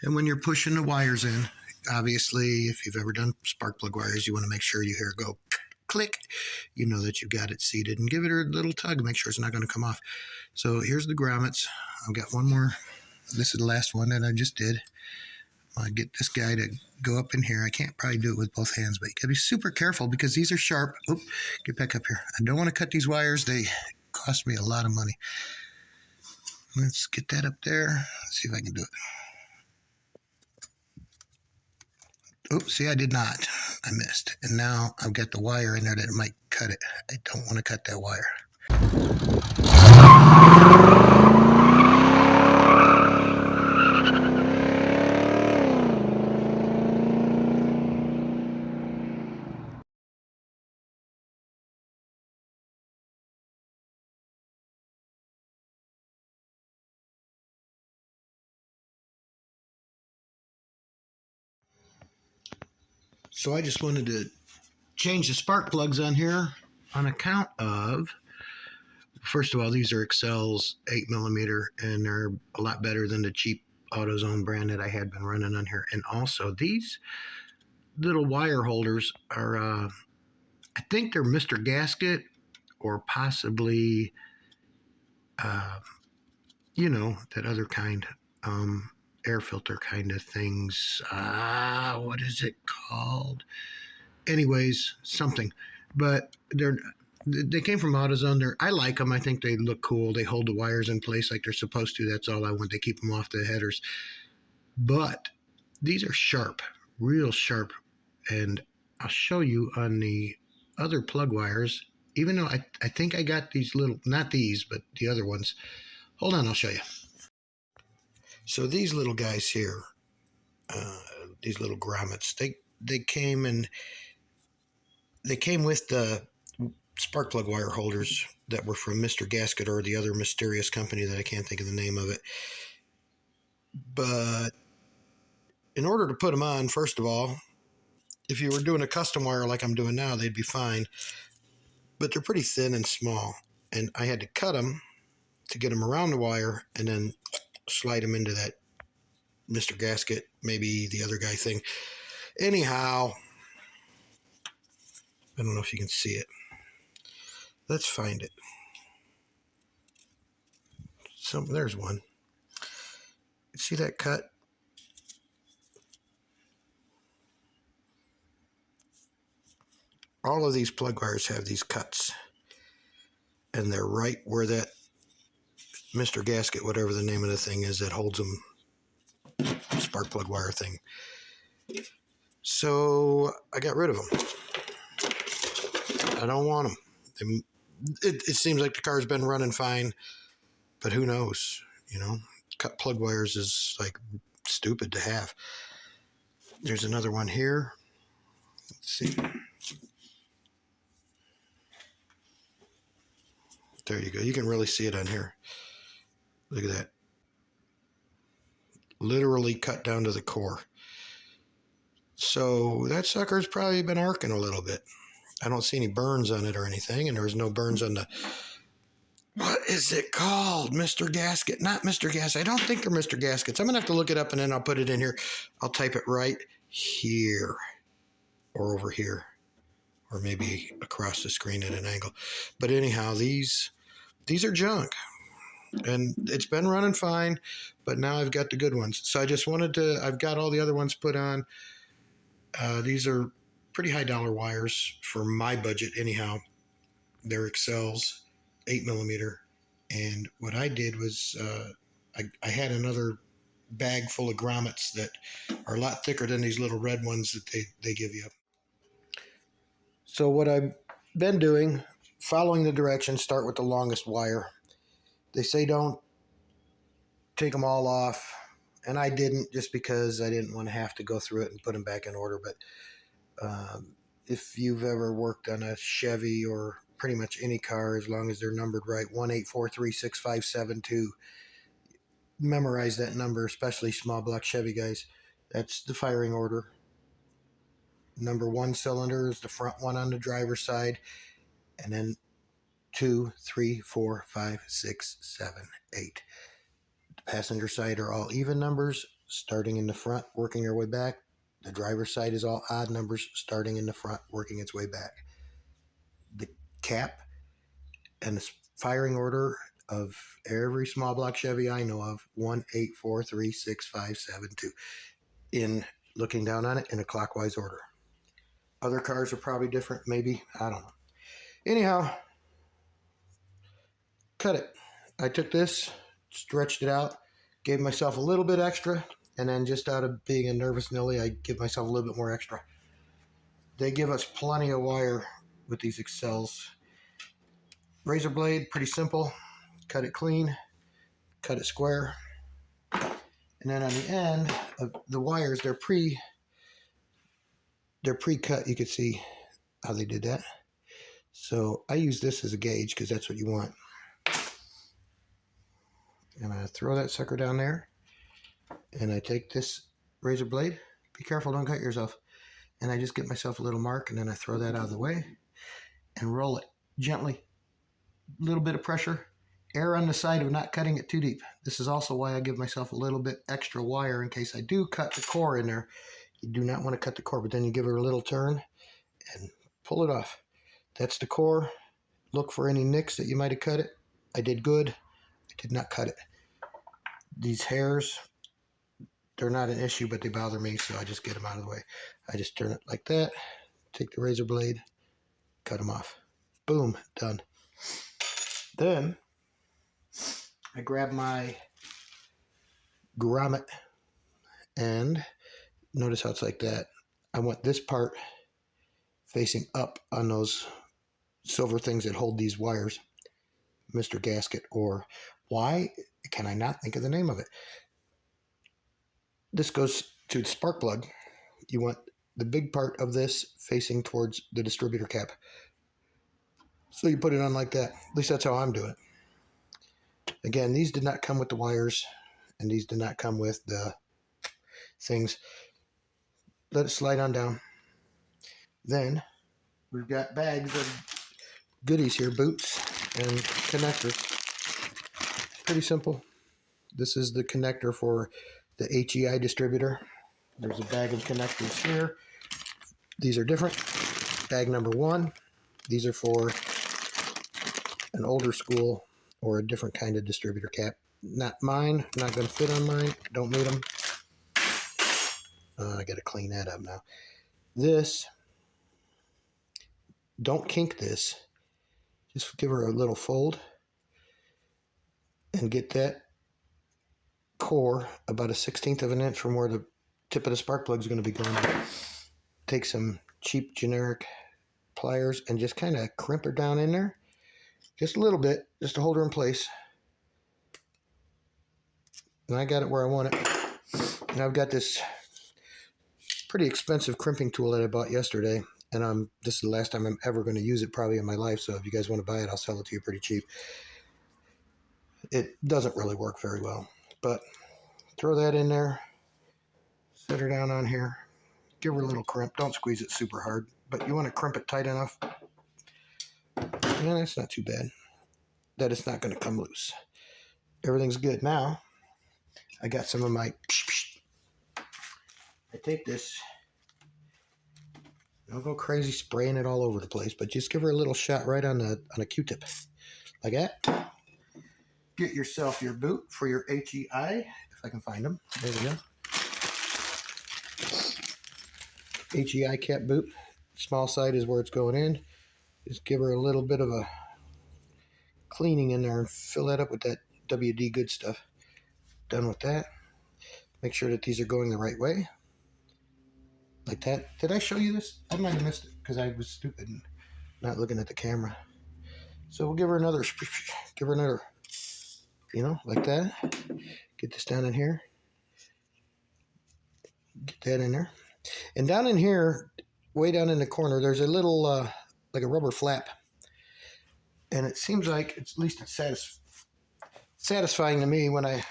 And when you're pushing the wires in, obviously, if you've ever done spark plug wires, you want to make sure you hear it go click. You know that you've got it seated, and give it a little tug, make sure it's not going to come off. So here's the grommets. I've got one more. This is the last one that I just did. I get this guy to go up in here. I can't probably do it with both hands, but you gotta be super careful because these are sharp. Oop, get back up here. I don't want to cut these wires. They cost me a lot of money. Let's get that up there. Let's see if I can do it. Oops, see, I did not. I missed. And now I've got the wire in there that might cut it. I don't want to cut that wire. So I just wanted to change the spark plugs on here on account of, first of all, these are Excel's 8mm, and they're a lot better than the cheap AutoZone brand that I had been running on here. And also, these little wire holders are, I think they're Mr. Gasket or possibly, that other kind, air filter kind of things. What is it called? Anyways, something. But they came from AutoZone. I like them. I think they look cool. They hold the wires in place like they're supposed to. That's all I want. They keep them off the headers. But these are sharp, real sharp. And I'll show you on the other plug wires, even though I think I got these little, not these, but the other ones. Hold on, I'll show you. So these little guys here, these little grommets, they came with the spark plug wire holders that were from Mr. Gasket or the other mysterious company that I can't think of the name of it. But in order to put them on, first of all, if you were doing a custom wire like I'm doing now, they'd be fine. But they're pretty thin and small. And I had to cut them to get them around the wire and then slide them into that Mr. Gasket, maybe the other guy thing. Anyhow, I don't know if you can see it. Let's find it. So there's one. See that cut? All of these plug wires have these cuts. And they're right where that Mr. Gasket, whatever the name of the thing is that holds them, spark plug wire thing. So I got rid of them. I don't want them. It seems like the car's been running fine, but who knows? Cut plug wires is like stupid to have. There's another one here. Let's see. There you go. You can really see it on here. Look at that. Literally cut down to the core. So that sucker's probably been arcing a little bit. I don't see any burns on it or anything, and there was no burns on the, what is it called? Mr. Gasket. Not Mr. Gasket. I don't think they're Mr. Gaskets. I'm going to have to look it up, and then I'll put it in here. I'll type it right here or over here or maybe across the screen at an angle. But anyhow, these are junk. And it's been running fine, but now I've got the good ones. So I just wanted to, I've got all the other ones put on. These are pretty high dollar wires for my budget anyhow. They're Excel's 8mm. And what I did was I had another bag full of grommets that are a lot thicker than these little red ones that they give you. So what I've been doing, following the directions, start with the longest wire. They say don't take them all off, and I didn't, just because I didn't want to have to go through it and put them back in order. But if you've ever worked on a Chevy or pretty much any car, as long as they're numbered right, 184365772, memorize that number, especially small block Chevy guys. That's the firing order. Number 1 cylinder is the front one on the driver's side, and then 2, 3, 4, 5, 6, 7, 8. The passenger side are all even numbers. starting in the front, working our way back. The driver's side is all odd numbers, starting in the front, working its way back. The cap and the firing order of every small block Chevy I know of, 1, 8, 4, 3, 6, 5, 7, 2, in looking down on it in a clockwise order. Other cars are probably different, maybe, I don't know. Anyhow, cut it. I took this, stretched it out, gave myself a little bit extra, and then just out of being a nervous Nilly, I give myself a little bit more extra. They give us plenty of wire with these Excels. Razor blade, pretty simple. Cut it clean, cut it square. And then on the end of the wires, they're pre-cut. You can see how they did that. So I use this as a gauge because that's what you want. And I throw that sucker down there. And I take this razor blade. Be careful, don't cut yourself. And I just get myself a little mark, and then I throw that out of the way and roll it gently. A little bit of pressure. Err on the side of not cutting it too deep. This is also why I give myself a little bit extra wire in case I do cut the core in there. You do not want to cut the core, but then you give it a little turn and pull it off. That's the core. Look for any nicks that you might have cut it. I did good. I did not cut it. These hairs, they're not an issue, but they bother me, so I just get them out of the way. I just turn it like that, take the razor blade, cut them off. Boom, done. Then I grab my grommet, and notice how it's like that. I want this part facing up on those silver things that hold these wires. Mr. Gasket, or why can I not think of the name of it? This goes to the spark plug. You want the big part of this facing towards the distributor cap. So you put it on like that. At least that's how I'm doing it. Again, these did not come with the wires, and these did not come with the things. Let it slide on down. Then we've got bags of goodies here, boots and connectors. Pretty simple. This is the connector for the HEI distributor. There's a bag of connectors here. These are different. Bag number 1. These are for an older school or a different kind of distributor cap. Not mine. Not going to fit on mine. Don't need them. I got to clean that up now. This, don't kink this. Just give her a little fold and get that core about a 1/16 of an inch from where the tip of the spark plug is going to be going. Take some cheap generic pliers and just kind of crimp her down in there. Just a little bit, just to hold her in place. And I got it where I want it. And I've got this pretty expensive crimping tool that I bought yesterday. And this is the last time I'm ever going to use it probably in my life. So if you guys want to buy it, I'll sell it to you pretty cheap. It doesn't really work very well. But throw that in there. Set her down on here. Give her a little crimp. Don't squeeze it super hard. But you want to crimp it tight enough. Yeah, that's not too bad. That it's not going to come loose. Everything's good. Now, I got some of my... I take this... Don't go crazy spraying it all over the place, but just give her a little shot right on a Q-tip. Like that. Get yourself your boot for your HEI, if I can find them. There we go. HEI cap boot. Small side is where it's going in. Just give her a little bit of a cleaning in there and fill that up with that WD good stuff. Done with that. Make sure that these are going the right way. Like that. Did I show you this? I might have missed it because I was stupid and not looking at the camera. So we'll give her another, you know, like that. Get this down in here. Get that in there. And down in here, way down in the corner, there's a little, like a rubber flap. And it seems like, at least it's satisfying to me when I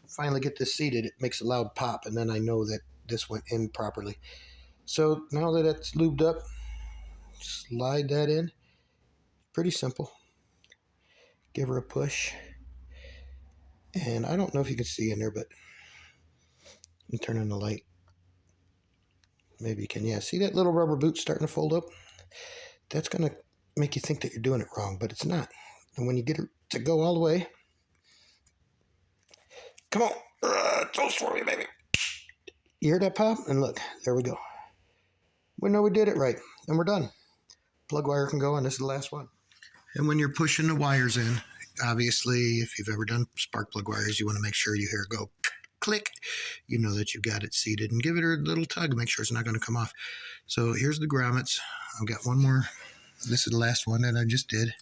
finally get this seated. It makes a loud pop, and then I know that this went in properly. So now that it's lubed up, slide that in. Pretty simple. Give her a push. And I don't know if you can see in there, but me turn on the light. Maybe you can, yeah. See that little rubber boot starting to fold up? That's going to make you think that you're doing it wrong, but it's not. And when you get it to go all the way, come on, toast for me, baby. You hear that pop? And look, there we go. We know we did it right, and we're done. Plug wire can go, and this is the last one. And when you're pushing the wires in, obviously, if you've ever done spark plug wires, you want to make sure you hear it go click. You know that you got it seated, and give it a little tug. Make sure it's not going to come off. So here's the grommets. I've got one more. This is the last one that I just did.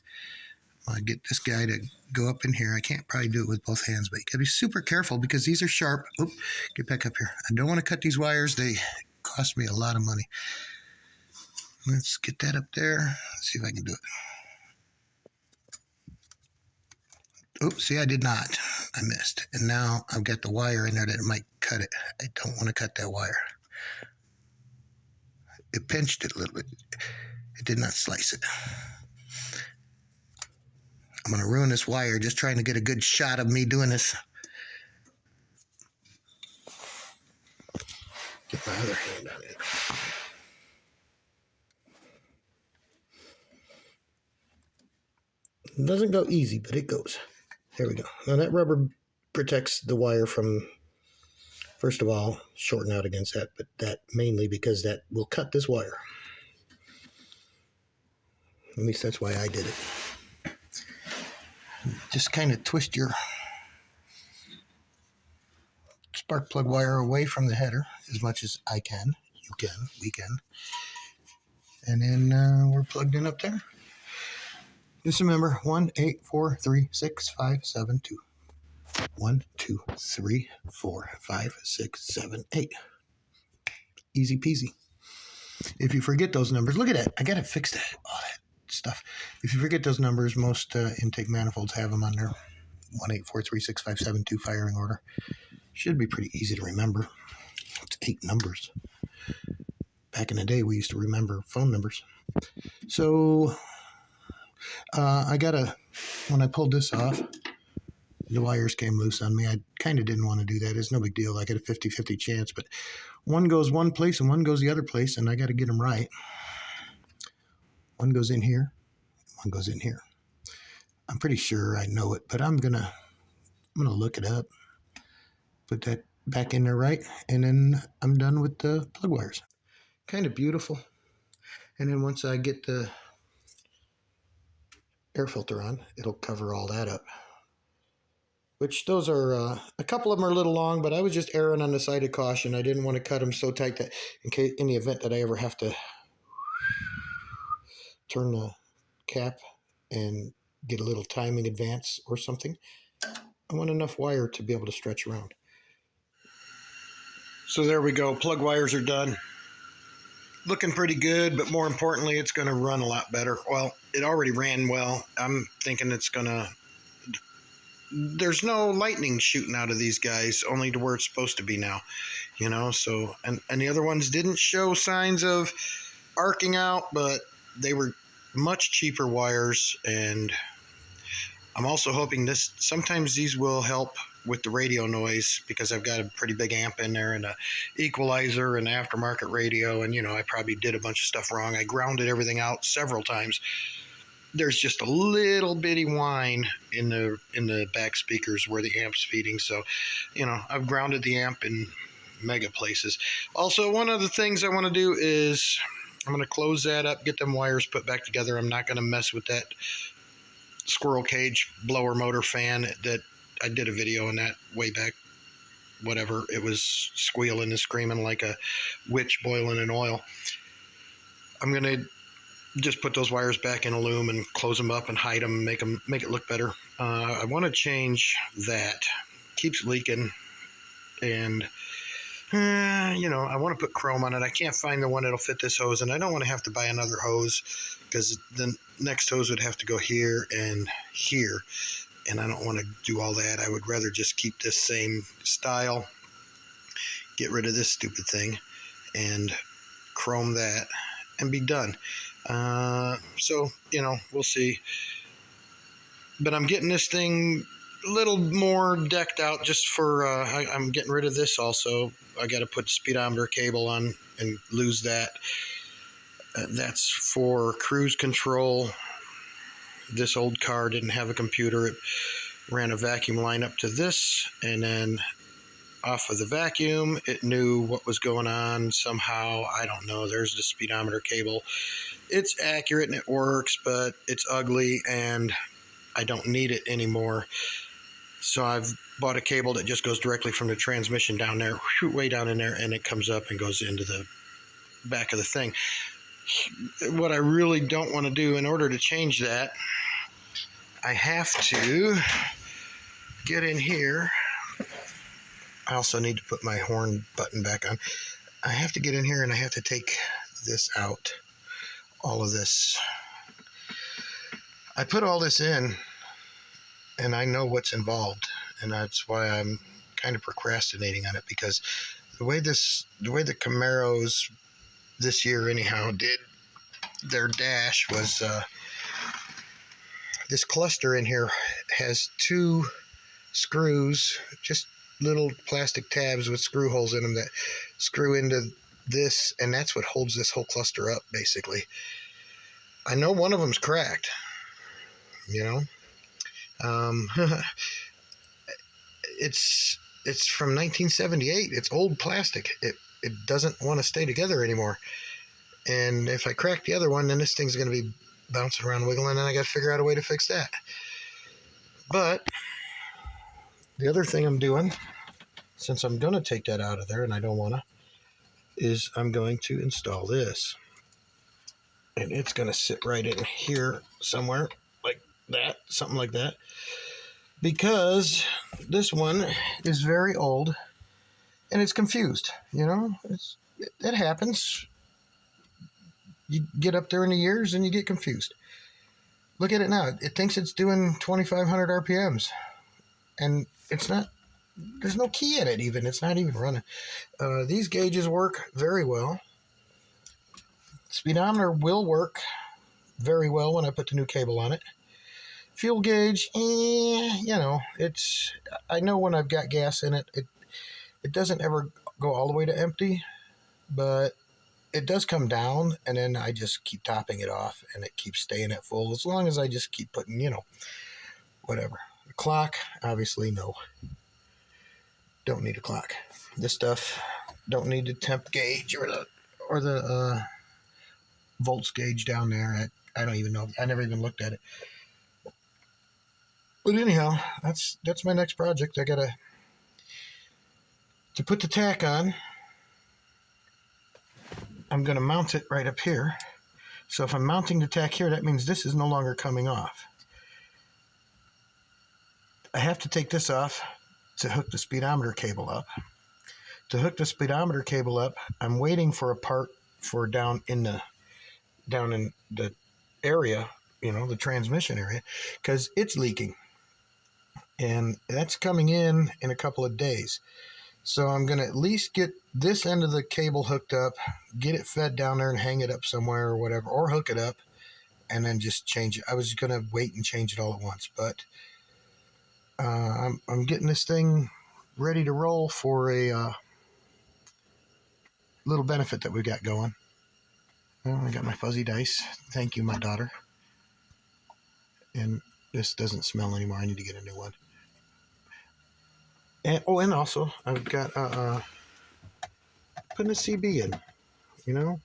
I get this guy to go up in here. I can't probably do it with both hands, but you got to be super careful because these are sharp. Oop, get back up here. I don't want to cut these wires. They cost me a lot of money. Let's get that up there. Let's see if I can do it. Oops, see, I did not. I missed. And now I've got the wire in there that might cut it. I don't want to cut that wire. It pinched it a little bit. It did not slice it. I'm going to ruin this wire just trying to get a good shot of me doing this. Get my other hand on it. It doesn't go easy, but it goes. There we go. Now that rubber protects the wire from, first of all, shorting out against that, but that mainly because that will cut this wire. At least that's why I did it. Just kind of twist your spark plug wire away from the header as much as I can. You can, we can. And then we're plugged in up there. Just remember, 1, 8, 4, 3, 6, 5, 7, 2. 1, 2, 3, 4, 5, 6, 7, 8. Easy peasy. If you forget those numbers, look at that. I got to fix that. All that stuff. If you forget those numbers, most intake manifolds have them on there. 1, 8, 4, 3, 6, 5, 7, 2 firing order. Should be pretty easy to remember. It's 8 numbers. Back in the day, we used to remember phone numbers. So when I pulled this off, the wires came loose on me. I kind of didn't want to do that. It's no big deal. I got a 50-50 chance, but one goes one place and one goes the other place, and I got to get them right. One goes in here, one goes in here. I'm pretty sure I know it, but I'm gonna look it up, put that back in there right, and then I'm done with the plug wires. Kind of beautiful. And then once I get the air filter on, it'll cover all that up. Which those are, a couple of them are a little long, but I was just erring on the side of caution. I didn't want to cut them so tight that in the event that I ever have to turn the cap and get a little timing advance or something, I want enough wire to be able to stretch around. So there we go. Plug wires are done. Looking pretty good, but more importantly, it's going to run a lot better. Well, it already ran well. I'm thinking it's going to... There's no lightning shooting out of these guys, only to where it's supposed to be now, you know. So, and the other ones didn't show signs of arcing out, but they were much cheaper wires. And I'm also hoping sometimes these will help with the radio noise, because I've got a pretty big amp in there and a equalizer and aftermarket radio, and I probably did a bunch of stuff wrong. I grounded everything out several times. There's just a little bitty whine in the back speakers where the amp's feeding. So, I've grounded the amp in mega places. Also, one of the things I want to do is I'm going to close that up, get them wires put back together. I'm not going to mess with that squirrel cage blower motor fan that I did a video on that way back. Whatever, it was squealing and screaming like a witch boiling in oil. I'm going to just put those wires back in a loom and close them up and hide them, make it look better. I want to change that. Keeps leaking, and I want to put chrome on it. I can't find the one that'll fit this hose, and I don't want to have to buy another hose, because the next hose would have to go here and here, and I don't want to do all that. I would rather just keep this same style, get rid of this stupid thing, and chrome that, and be done. So, we'll see. But I'm getting this thing little more decked out just for, I'm getting rid of this also. I got to put speedometer cable on and lose that. That's for cruise control. This old car didn't have a computer. It ran a vacuum line up to this, and then off of the vacuum, it knew what was going on somehow. I don't know. There's the speedometer cable. It's accurate and it works, but it's ugly and I don't need it anymore. So I've bought a cable that just goes directly from the transmission down there, way down in there, and it comes up and goes into the back of the thing. What I really don't want to do, in order to change that, I have to get in here. I also need to put my horn button back on. I have to get in here and I have to take this out. All of this. I put all this in and I know what's involved, and that's why I'm kind of procrastinating on it, because the way the Camaros this year anyhow did their dash was, this cluster in here has 2 screws, just little plastic tabs with screw holes in them that screw into this, and that's what holds this whole cluster up, basically. I know one of them's cracked, you know. It's from 1978. It's old plastic. It doesn't want to stay together anymore. And if I crack the other one, then this thing's going to be bouncing around, wiggling, and I got to figure out a way to fix that. But the other thing I'm doing, since I'm going to take that out of there and I don't want to, is I'm going to install this. And it's going to sit right in here somewhere, like that, something like that. Because this one is very old and it's confused, you know. It happens. You get up there in the years and you get confused. Look at it now. It thinks it's doing 2,500 RPMs. And it's not, there's no key in it even. It's not even running. These gauges work very well. Speedometer will work very well when I put the new cable on it. Fuel gauge, you know, I know when I've got gas in it, it doesn't ever go all the way to empty, but it does come down, and then I just keep topping it off, and it keeps staying at full as long as I just keep putting, you know, whatever. The clock, obviously, no. Don't need a clock. This stuff don't need the temp gauge or the volts gauge down there. I don't even know. I never even looked at it. But anyhow, that's my next project. I gotta to put the tack on. I'm gonna mount it right up here. So if I'm mounting the tack here, that means this is no longer coming off. I have to take this off to hook the speedometer cable up. To hook the speedometer cable up, I'm waiting for a part for down in the area, you know, the transmission area, because it's leaking. And that's coming in a couple of days. So I'm going to at least get this end of the cable hooked up, get it fed down there and hang it up somewhere or whatever, or hook it up and then just change it. I was going to wait and change it all at once, but I'm getting this thing ready to roll for a little benefit that we got going. Well, I got my fuzzy dice. Thank you, my daughter. And this doesn't smell anymore. I need to get a new one. And also I've got putting a CB in, you know.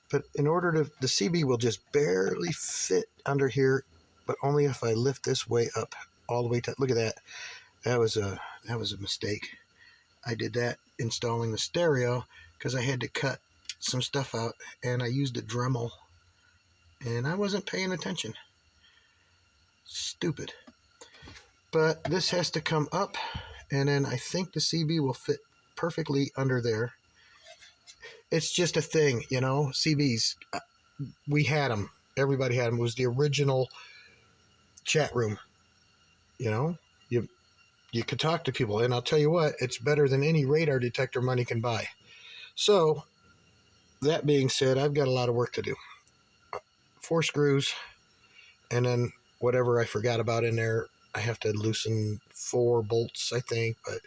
But in order to, the CB will just barely fit under here, but only if I lift this way up all the way to. Look at that. That was a mistake. I did that installing the stereo because I had to cut some stuff out, and I used a Dremel, and I wasn't paying attention. Stupid. But this has to come up, and then I think the CB will fit perfectly under there. It's just a thing, you know. CBs, we had them. Everybody had them. It was the original chat room. You know, you could talk to people, and I'll tell you what, it's better than any radar detector money can buy. So, that being said, I've got a lot of work to do. 4 screws, and then whatever I forgot about in there, I have to loosen 4 bolts, I think, but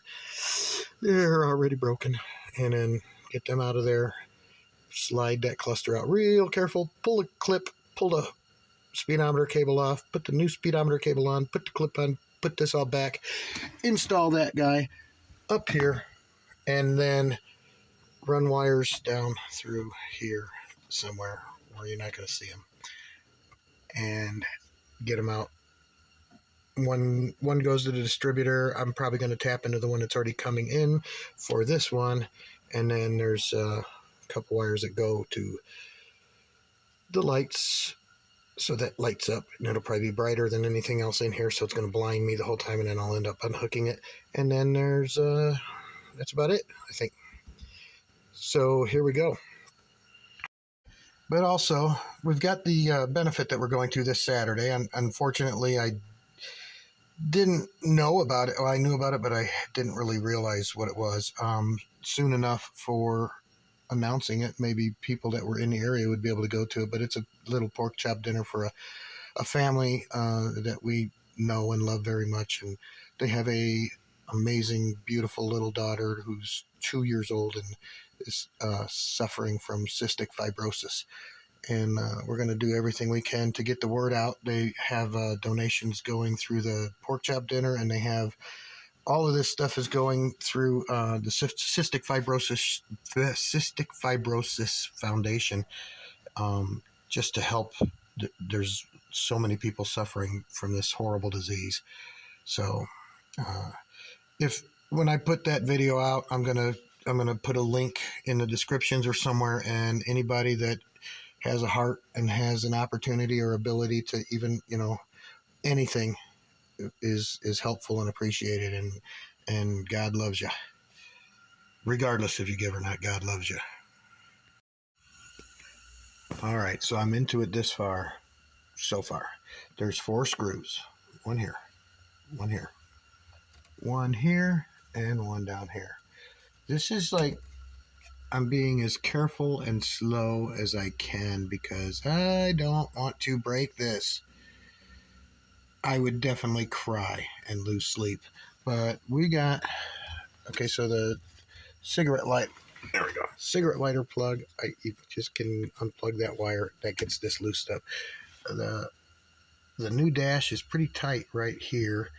they're already broken. And then get them out of there, slide that cluster out real careful, pull the clip, pull the speedometer cable off, put the new speedometer cable on, put the clip on, put this all back, install that guy up here, and then run wires down through here somewhere where you're not going to see them, and get them out. One goes to the distributor. I'm probably going to tap into the one that's already coming in for this one, and then there's a couple wires that go to the lights, so that lights up, and it'll probably be brighter than anything else in here, so it's going to blind me the whole time, and then I'll end up unhooking it. And then there's that's about it, I think. So here we go. But also, we've got the benefit that we're going to this Saturday. Unfortunately, I didn't know about it. Well, I knew about it, but I didn't really realize what it was. Soon enough for announcing it, maybe people that were in the area would be able to go to it. But it's a little pork chop dinner for a family that we know and love very much, and they have a amazing, beautiful little daughter who's 2 years old and is suffering from cystic fibrosis. And we're going to do everything we can to get the word out. They have donations going through the pork chop dinner, and they have all of this stuff is going through the Cystic Fibrosis Foundation, just to help. There's so many people suffering from this horrible disease. So when I put that video out, I'm gonna put a link in the descriptions or somewhere, and anybody that has a heart and has an opportunity or ability to even, anything is helpful and appreciated, and God loves you. Regardless if you give or not, God loves you. All right, so I'm into it this far, so far. There's 4 screws. One here, one here, one here, and one down here. This is like, I'm being as careful and slow as I can because I don't want to break this. I would definitely cry and lose sleep. But we got, okay, so the cigarette light, there we go. Cigarette lighter plug, you just can unplug that wire. That gets this loosed up. The new dash is pretty tight right here.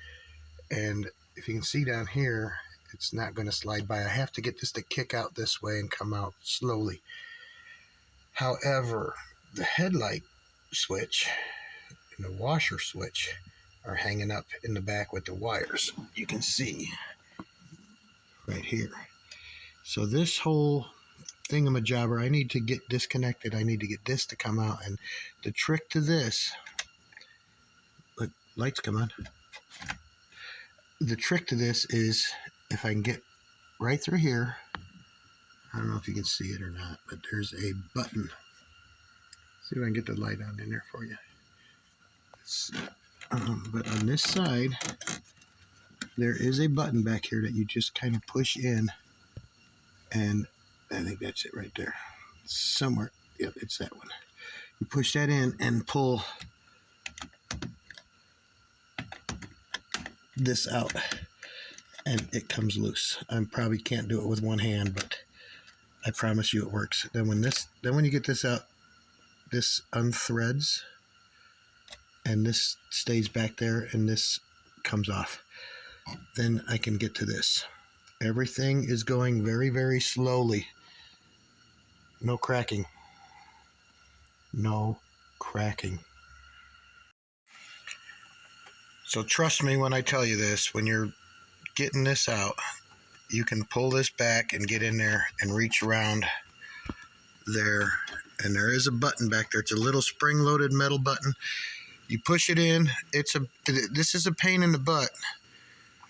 And if you can see down here, it's not going to slide by. I have to get this to kick out this way and come out slowly. However, the headlight switch and the washer switch are hanging up in the back with the wires. You can see right here. So this whole thingamajabber, I need to get disconnected. I need to get this to come out. And the trick to this, look, lights come on. The trick to this is, if I can get right through here, I don't know if you can see it or not, but there's a button. See if I can get the light on in there for you. But on this side, there is a button back here that you just kind of push in, and I think that's it right there. Somewhere, yep, it's that one. You push that in and pull this out, and it comes loose. I probably can't do it with one hand, but I promise you it works. Then when you get this out, this unthreads, and this stays back there, and this comes off. Then I can get to this. Everything is going very, very slowly. No cracking. No cracking. So trust me when I tell you this, when you're getting this out, you can pull this back and get in there and reach around there. And there is a button back there. It's a little spring-loaded metal button. You push it in. This is a pain in the butt.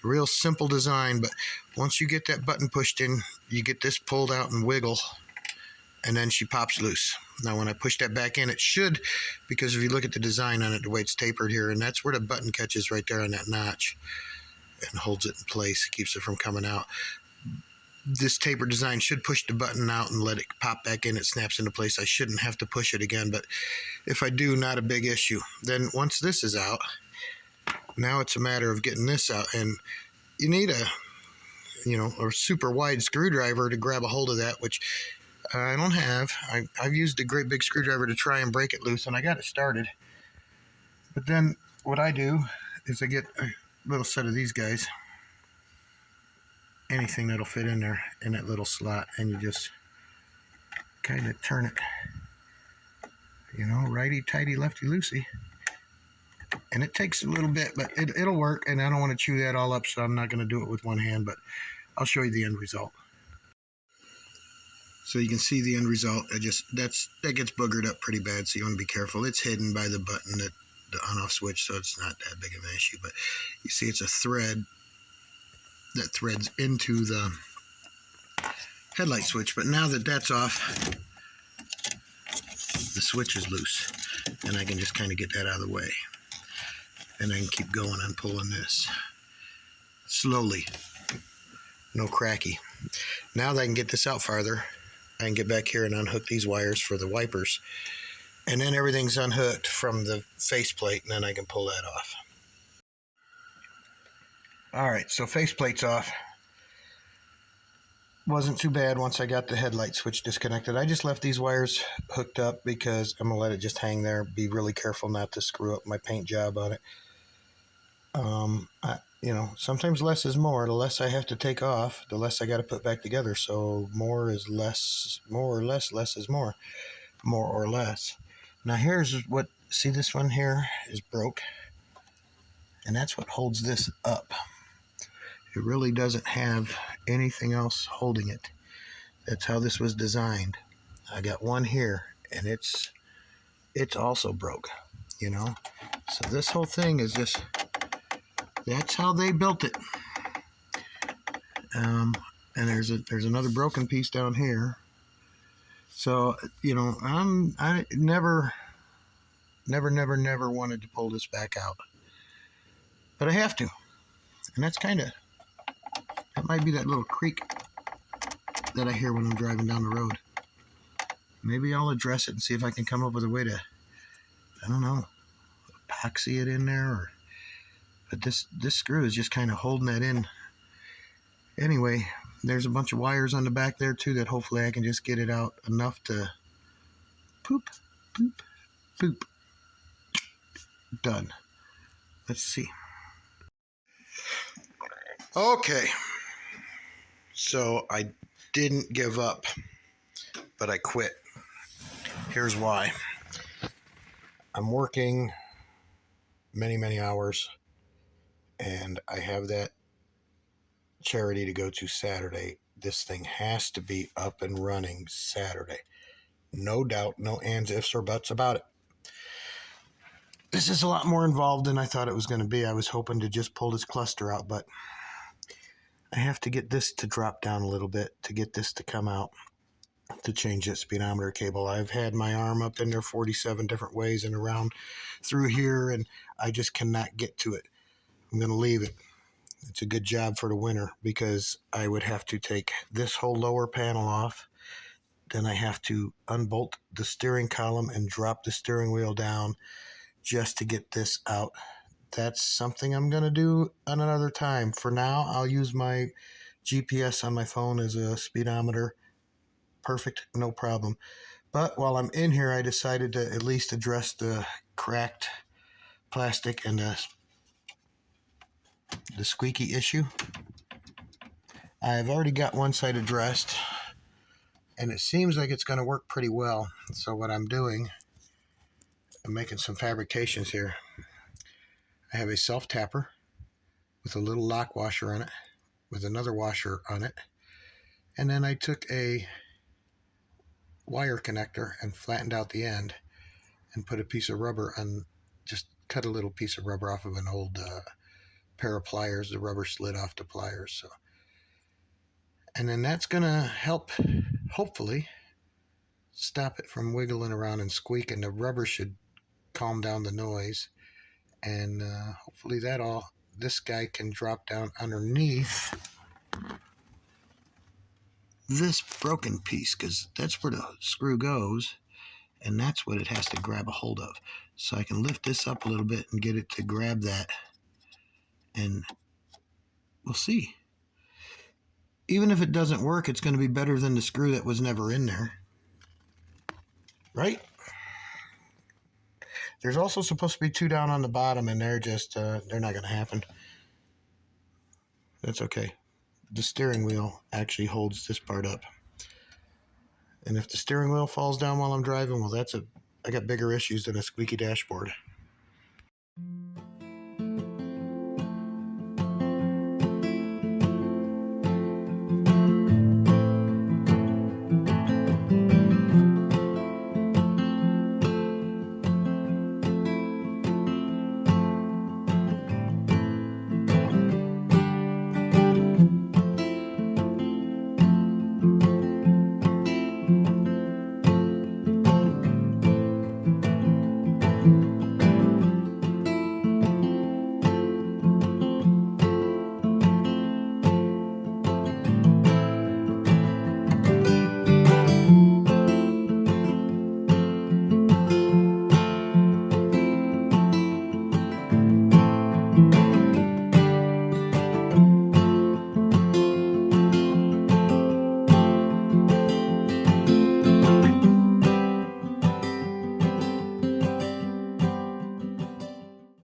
Real simple design, but once you get that button pushed in, you get this pulled out and wiggle, and then she pops loose. Now when I push that back in, it should, because if you look at the design on it, the way it's tapered here, and that's where the button catches right there on that notch and holds it in place, keeps it from coming out. This tapered design should push the button out and let it pop back in. It snaps into place. I shouldn't have to push it again, but if I do, not a big issue. Then once this is out, Now it's a matter of getting this out, and you need a super wide screwdriver to grab a hold of that, which I don't have. I've used a great big screwdriver to try and break it loose, and I got it started. But then what I do is I get a little set of these guys, anything that'll fit in there in that little slot, and you just kind of turn it, righty-tighty, lefty-loosey. And it takes a little bit, but it'll work, and I don't want to chew that all up, so I'm not going to do it with one hand, but I'll show you the end result. So you can see the end result. That gets boogered up pretty bad, so you want to be careful. It's hidden by the button, the on-off switch, so it's not that big of an issue. But you see it's a thread that threads into the headlight switch. But now that that's off, the switch is loose, and I can just kind of get that out of the way. And I can keep going and pulling this slowly, no cracky. Now that I can get this out farther, I can get back here and unhook these wires for the wipers, and then everything's unhooked from the faceplate, and then I can pull that off. Alright, so faceplate's off. Wasn't too bad once I got the headlight switch disconnected. I just left these wires hooked up because I'm going to let it just hang there. Be really careful not to screw up my paint job on it. Sometimes less is more. The less I have to take off, the less I got to put back together. So more is less, more or less is more or less. Now here's what, see this one here is broke, and that's what holds this up. It really doesn't have anything else holding it. That's how this was designed. I got one here, and it's also broke, So this whole thing is just, that's how they built it. And there's another broken piece down here. So, I never wanted to pull this back out. But I have to. And that might be that little creak that I hear when I'm driving down the road. Maybe I'll address it and see if I can come up with a way to, epoxy it in there. But this screw is just kind of holding that in. Anyway, there's a bunch of wires on the back there too that hopefully I can just get it out enough to poop, poop, poop. Done. Let's see. Okay. So I didn't give up, but I quit. Here's why. I'm working many, many hours, and I have that charity to go to Saturday. This thing has to be up and running Saturday. No doubt, no ands, ifs, or buts about it. This is a lot more involved than I thought it was going to be. I was hoping to just pull this cluster out, but I have to get this to drop down a little bit to get this to come out, to change that speedometer cable. I've had my arm up in there 47 different ways and around through here, and I just cannot get to it. I'm going to leave it. It's a good job for the winter because I would have to take this whole lower panel off. Then I have to unbolt the steering column and drop the steering wheel down just to get this out. That's something I'm going to do on another time. For now, I'll use my GPS on my phone as a speedometer. Perfect, no problem. But while I'm in here, I decided to at least address the cracked plastic and the squeaky issue. I've already got one side addressed, and it seems like it's going to work pretty well. So what I'm doing, I'm making some fabrications here. I have a self-tapper with a little lock washer on it, with another washer on it, and then I took a wire connector and flattened out the end and put a piece of rubber on, just cut a little piece of rubber off of an old pair of pliers. The rubber slid off the pliers. So, and then that's going to help, hopefully, stop it from wiggling around and squeaking. The rubber should calm down the noise, and hopefully this guy can drop down underneath this broken piece, because that's where the screw goes, and that's what it has to grab a hold of. So I can lift this up a little bit and get it to grab that and we'll see. Even if it doesn't work, it's going to be better than the screw that was never in there. Right? There's also supposed to be 2 down on the bottom, and they're just, they're not going to happen. That's okay. The steering wheel actually holds this part up. And if the steering wheel falls down while I'm driving, well, I got bigger issues than a squeaky dashboard.